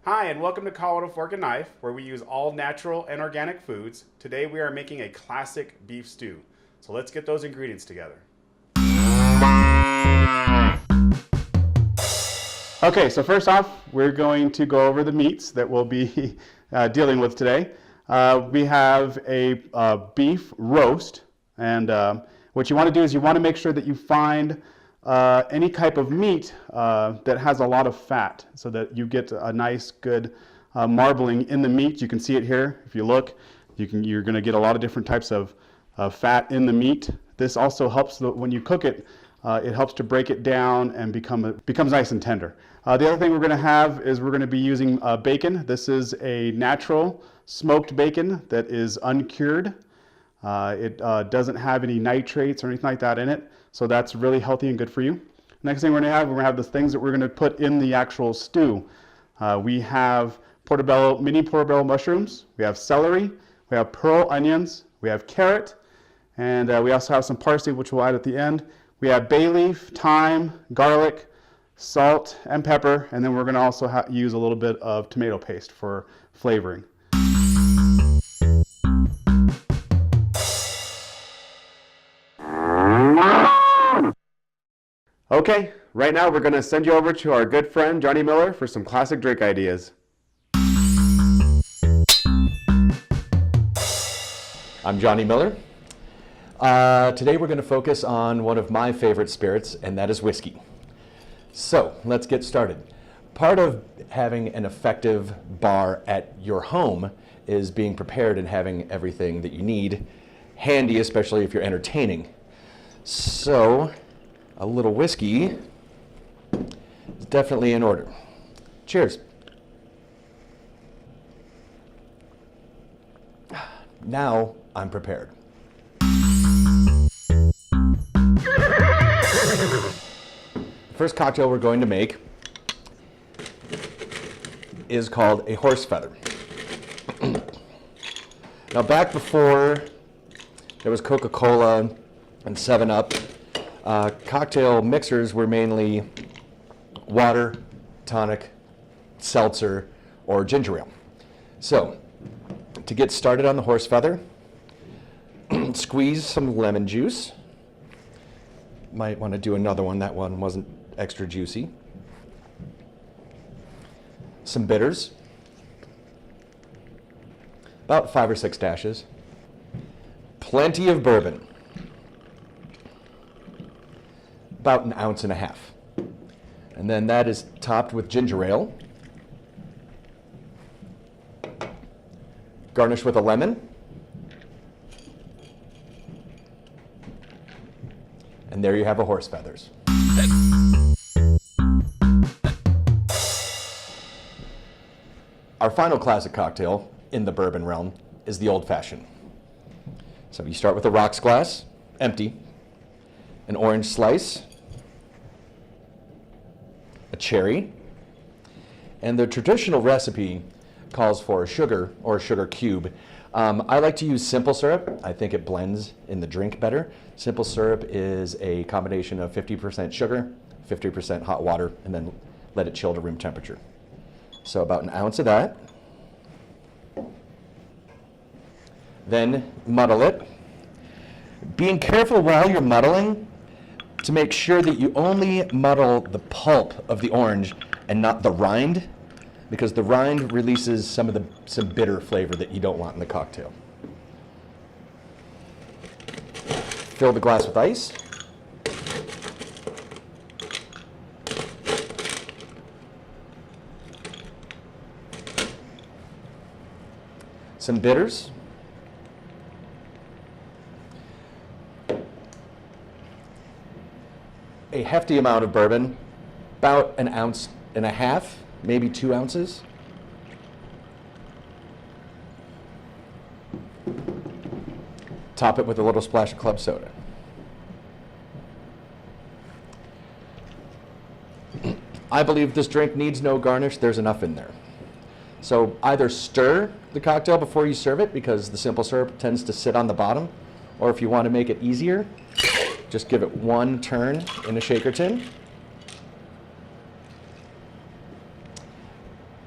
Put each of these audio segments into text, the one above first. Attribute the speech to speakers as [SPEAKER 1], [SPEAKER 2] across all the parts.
[SPEAKER 1] Hi, and welcome to Call It a Fork and Knife, where we use all natural and organic foods. Today we are making a classic beef stew. So let's get those ingredients together. Okay, so first off, we're going to go over the meats that we'll be dealing with today. We have a beef roast, and what you want to do is you want to make sure that you find any type of meat that has a lot of fat, so that you get a nice, good marbling in the meat. You can see it here. If you look, you're going to get a lot of different types of fat in the meat. This also helps when you cook it. It helps to break it down and becomes nice and tender. The other thing we're going to have is we're going to be using bacon. This is a natural smoked bacon that is uncured. It doesn't have any nitrates or anything like that in it, so that's really healthy and good for you. Next thing we're going to have the things that we're going to put in the actual stew. We have mini portobello mushrooms, we have celery, we have pearl onions, we have carrot, and we also have some parsley, which we'll add at the end. We have bay leaf, thyme, garlic, salt, and pepper, and then we're going to also use a little bit of tomato paste for flavoring. Okay, right now we're going to send you over to our good friend Johnny Miller for some classic drink ideas.
[SPEAKER 2] I'm Johnny Miller. Today we're going to focus on one of my favorite spirits, and that is whiskey. So let's get started. Part of having an effective bar at your home is being prepared and having everything that you need handy, especially if you're entertaining. So a little whiskey is definitely in order. Cheers. Now I'm prepared. The first cocktail we're going to make is called a horse feather. Now, back before there was Coca-Cola and 7-Up, cocktail mixers were mainly water, tonic, seltzer, or ginger ale. So, to get started on the horse feather, squeeze some lemon juice. Might want to do another one. That one wasn't extra juicy. Some bitters. About 5 or 6 dashes. Plenty of bourbon. About 1.5 ounces. And then that is topped with ginger ale. Garnish with a lemon. And there you have a horse feathers. Our final classic cocktail in the bourbon realm is the old fashioned. So you start with a rocks glass, empty, an orange slice, a cherry, and the traditional recipe calls for a sugar or a sugar cube. I like to use simple syrup. I think it blends in the drink better. Simple syrup is a combination of 50% sugar, 50% hot water, and then let it chill to room temperature. So about 1 ounce of that. Then muddle it. Being careful while you're muddling to make sure that you only muddle the pulp of the orange and not the rind, because the rind releases some bitter flavor that you don't want in the cocktail. Fill the glass with ice. Some bitters. A hefty amount of bourbon, about 1.5 ounces, maybe 2 ounces. Top it with a little splash of club soda. I believe this drink needs no garnish. There's enough in there. So either stir the cocktail before you serve it, because the simple syrup tends to sit on the bottom, or if you want to make it easier, just give it one turn in a shaker tin.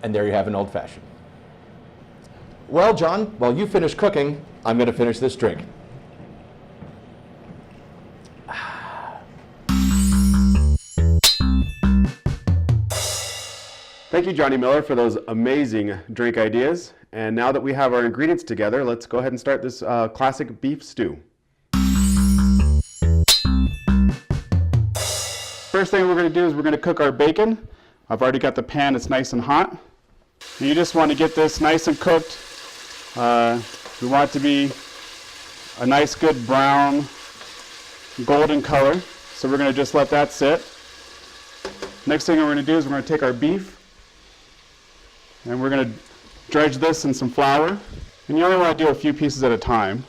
[SPEAKER 2] And there you have an old fashioned. Well, John, while you finish cooking, I'm going to finish this drink.
[SPEAKER 1] Thank you, Johnny Miller, for those amazing drink ideas. And now that we have our ingredients together, let's go ahead and start this classic beef stew. First thing we're going to do is we're going to cook our bacon. I've already got the pan, it's nice and hot. And you just want to get this nice and cooked. We want it to be a nice good brown golden color. So we're going to just let that sit. Next thing we're going to do is we're going to take our beef and we're going to dredge this in some flour. And you only want to do a few pieces at a time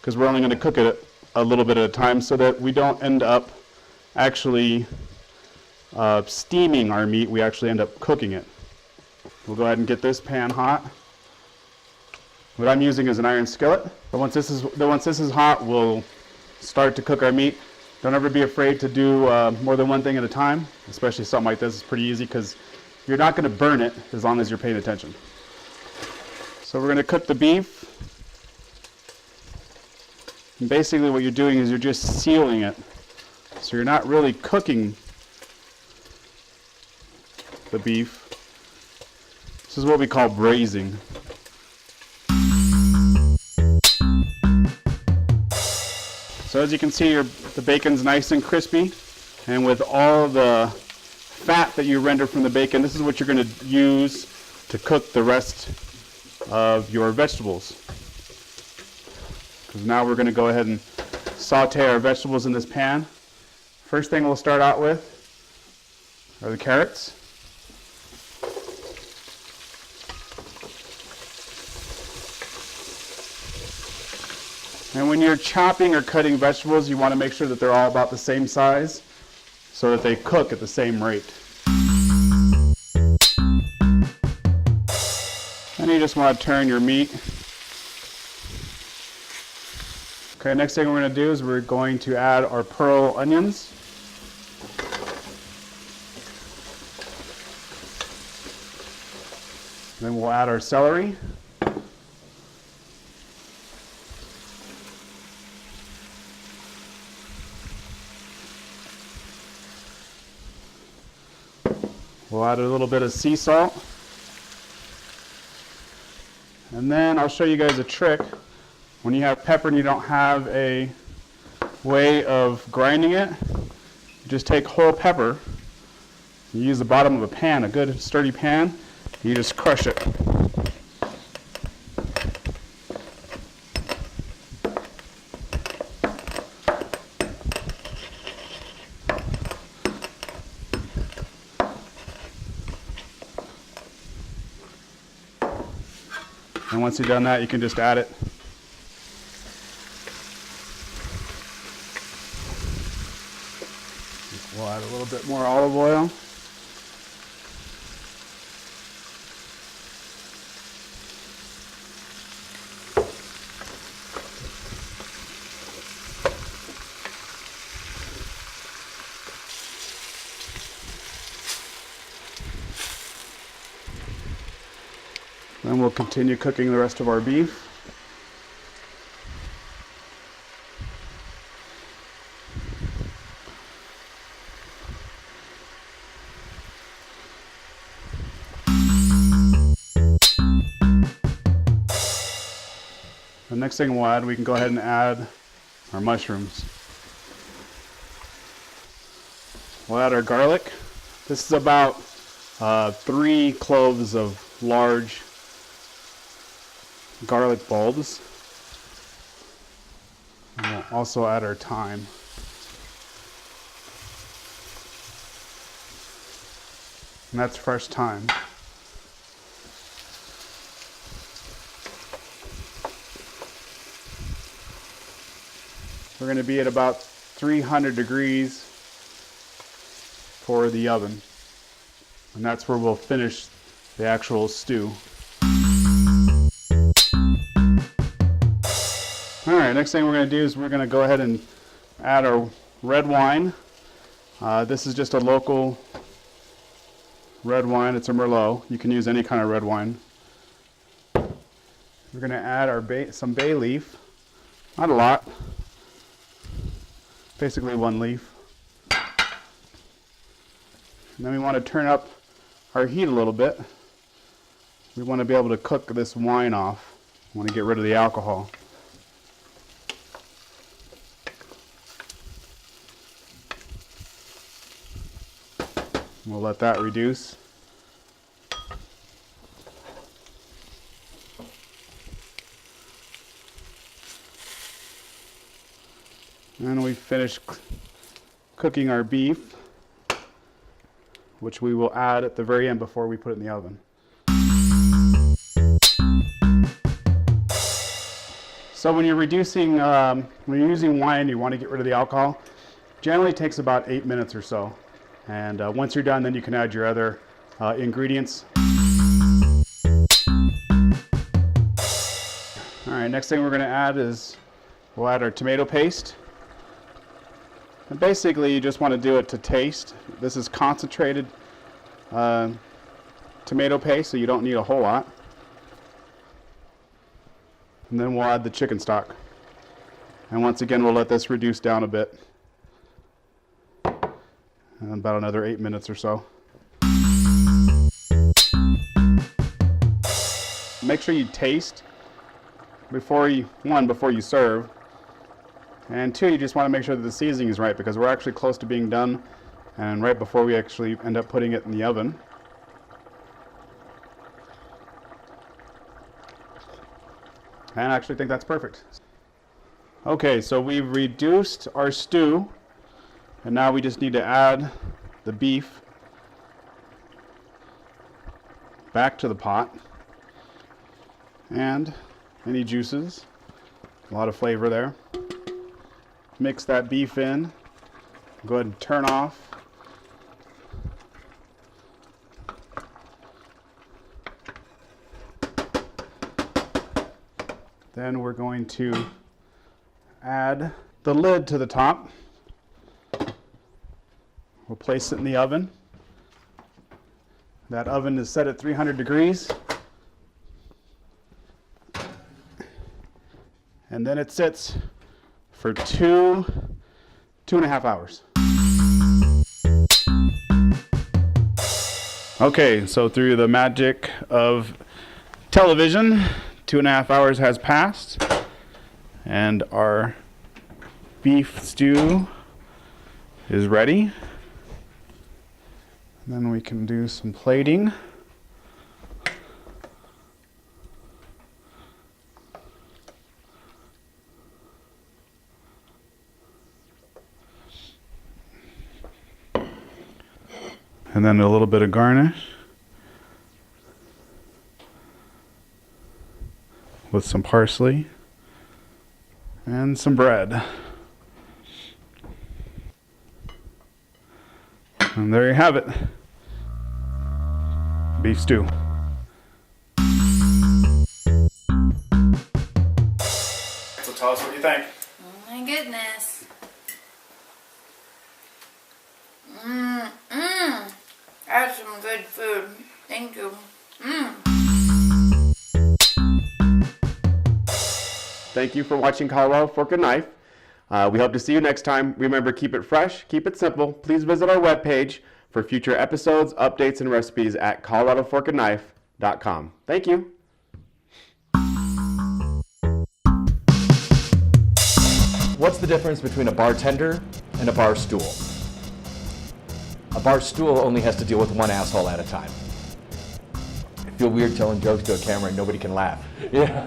[SPEAKER 1] because we're only going to cook it a little bit at a time so that we don't end up actually steaming our meat. We actually end up cooking it. We'll go ahead and get this pan hot. What I'm using is an iron skillet. But once this is hot, we'll start to cook our meat. Don't ever be afraid to do more than one thing at a time, especially something like this. It's pretty easy because you're not going to burn it as long as you're paying attention. So we're going to cook the beef. And basically what you're doing is you're just sealing it. So you're not really cooking the beef. This is what we call braising. So as you can see, the bacon's nice and crispy, and with all the fat that you render from the bacon, this is what you're going to use to cook the rest of your vegetables. Because now we're going to go ahead and saute our vegetables in this pan. First thing we'll start out with are the carrots. And when you're chopping or cutting vegetables, you want to make sure that they're all about the same size so that they cook at the same rate. And you just want to turn your meat. Okay, next thing we're going to do is we're going to add our pearl onions. Then we'll add our celery. We'll add a little bit of sea salt. And then I'll show you guys a trick. When you have pepper and you don't have a way of grinding it, you just take whole pepper. You use the bottom of a pan, a good sturdy pan, and you just crush it. And once you've done that, you can just add it. We'll add a little bit more olive oil. Then we'll continue cooking the rest of our beef. The next thing we'll add, we can go ahead and add our mushrooms. We'll add our garlic. This is about 3 cloves of large garlic bulbs. And we'll also add our thyme. And that's fresh thyme. We're going to be at about 300 degrees for the oven. And that's where we'll finish the actual stew. Alright, next thing we're going to do is we're going to go ahead and add our red wine. This is just a local red wine. It's a Merlot. You can use any kind of red wine. We're going to add our some bay leaf. Not a lot. Basically 1 leaf. And then we want to turn up our heat a little bit. We want to be able to cook this wine off. We want to get rid of the alcohol. We'll let that reduce. And we finish cooking our beef, which we will add at the very end before we put it in the oven. So when you're reducing, when you're using wine, you want to get rid of the alcohol. Generally it takes about 8 minutes or so. And once you're done, then you can add your other ingredients. All right, next thing we're going to add is we'll add our tomato paste. And basically, you just want to do it to taste. This is concentrated tomato paste, so you don't need a whole lot. And then we'll add the chicken stock. And once again, we'll let this reduce down a bit. And about another 8 minutes or so. Make sure you taste before you serve. And 2, you just want to make sure that the seasoning is right, because we're actually close to being done and right before we actually end up putting it in the oven. And I actually think that's perfect. Okay, so we've reduced our stew, and now we just need to add the beef back to the pot and any juices. A lot of flavor there. Mix that beef in. Go ahead and turn off. Then we're going to add the lid to the top. We'll place it in the oven. That oven is set at 300 degrees. And then it sits for 2.5 hours. Okay, so through the magic of television, 2.5 hours has passed, and our beef stew is ready. Then we can do some plating. And then a little bit of garnish with some parsley and some bread. And there you have it. Beef stew. So tell us what you think.
[SPEAKER 3] Oh my goodness. That's some good food. Thank you.
[SPEAKER 4] Thank you for watching Colorado Fork and Knife. We hope to see you next time. Remember, keep it fresh, keep it simple. Please visit our webpage for future episodes, updates, and recipes at coloradoforkandknife.com. Thank you.
[SPEAKER 2] What's the difference between a bartender and a bar stool? A bar stool only has to deal with one asshole at a time. I feel weird telling jokes to a camera and nobody can laugh. Yeah.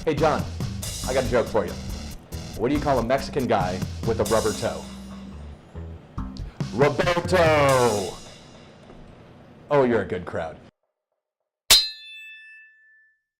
[SPEAKER 2] Hey John, I got a joke for you. What do you call a Mexican guy with a rubber toe? Roberto! Oh, you're a good crowd.